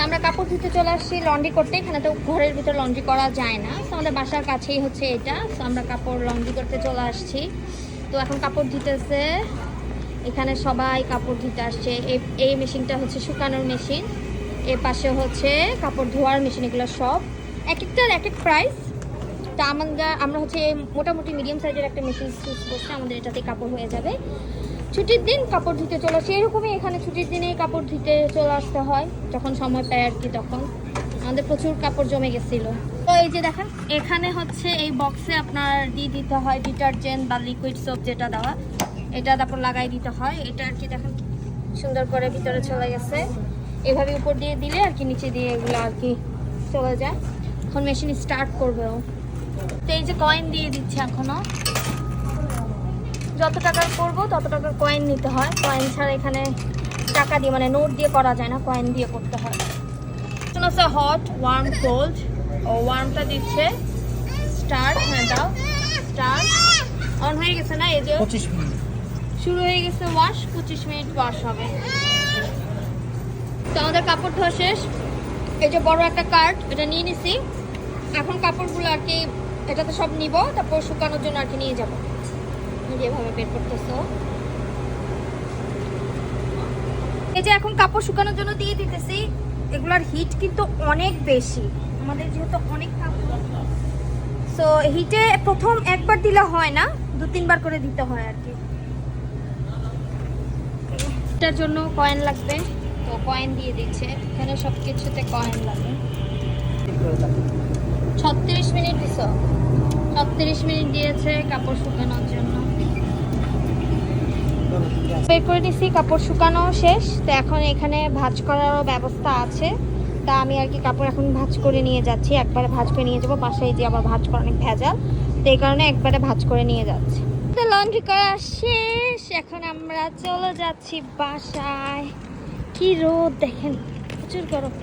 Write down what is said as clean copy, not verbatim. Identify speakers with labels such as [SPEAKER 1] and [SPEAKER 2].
[SPEAKER 1] আমরা কাপড় ধুতে চলে আসছি লন্ড্রি করতে। এখানে তো ঘরের ভিতর লন্ড্রি করা যায় না, তো আমাদের বাসার কাছেই হচ্ছে এটা। তো আমরা কাপড় লন্ড্রি করতে চলে আসছি। তো এখন কাপড় ধুতেছে, এখানে সবাই কাপড় ধুতে আসছে। এই মেশিনটা হচ্ছে শুকানোর মেশিন, এর পাশে হচ্ছে কাপড় ধোয়ার মেশিন। এগুলো সব এক একটার এক এক প্রাইস। তা আমরা হচ্ছে মোটামুটি মিডিয়াম সাইজের একটা মেশিন চুজ করছি, আমাদের এটাতে কাপড় হয়ে যাবে। ছুটির দিন কাপড় ধুতে চলে আসে, এরকমই এখানে ছুটির দিনে কাপড় ধুতে চলে আসতে হয় যখন সময় পায় আর কি। তখন আমাদের প্রচুর কাপড় জমে গেছিল। তো এই যে দেখেন, এখানে হচ্ছে এই বক্সে আপনার দিয়ে দিতে হয় ডিটারজেন্ট বা লিকুইড সোপ যেটা দেওয়া, এটা তারপর লাগাই দিতে হয়। এটা আর কি দেখেন সুন্দর করে ভিতরে চলে গেছে। এভাবে উপর দিয়ে দিলে আর কি নিচে দিয়ে এগুলো আর কি চলে যায়। এখন মেশিন স্টার্ট করবেও। তো এই যে কয়েন দিয়ে দিচ্ছে এখনো, যত টাকার করবো তত টাকার কয়েন নিতে হয়। কয়েন ছাড়া এখানে টাকা দিয়ে মানে নোট দিয়ে করা যায় না, কয়েন দিয়ে করতে হয়। আছে হট, ওয়ার্ম, কোল্ড। ও ওয়ার্মটা দিচ্ছে। স্টার্ট, হ্যাঁ দাও স্টার্ট। অন হয়ে গেছে না? এই যে
[SPEAKER 2] 25 মিনিট
[SPEAKER 1] শুরু হয়ে গেছে ওয়াশ, 25 মিনিট ওয়াশ হবে। তো আমাদের কাপড় ধোয়া শেষ। এই যে বড় একটা কার্ট, এটা নিয়ে নিছি। এখন কাপড়গুলো আর কি এটাতে সব নিব, তারপর শুকানোর জন্য আর কি নিয়ে যাবো। যেভাবে বের করতেছো, এই যে এখন কাপড় শুকানোর জন্য দিয়ে দিতেছি। এগুলার হিট কিন্তু অনেক বেশি, আমাদের যেহেতু অনেক কাপড়, সো হিটে প্রথম একবার দিলে হয় না, 2-3 বার করে দিতে হয় আর কি। এটার জন্য কয়েন লাগবে, তো কয়েন দিয়ে দিচ্ছে। এখানে সব কিছুতে কয়েন লাগে। 36 মিনিট দিছ, 36 মিনিট দিয়েছে কাপড় শুকানোর জন্য। বের করে দিছি, কাপড় শুকানো শেষ। তো এখন এখানে ভাঁজ করারও ব্যবস্থা আছে, তা আমি আর কি কাপড় এখন ভাঁজ করে নিয়ে যাচ্ছি। একবারে ভাঁজ করে নিয়ে যাবো, বাসায় যে আবার ভাঁজ করা অনেক ভেজাল, তো এই কারণে একবারে ভাঁজ করে নিয়ে যাচ্ছি। তো লন্ড্রি করা শেষ, এখন আমরা চলে যাচ্ছি বাসায়। কি রোদ দেখেন, প্রচুর গরম।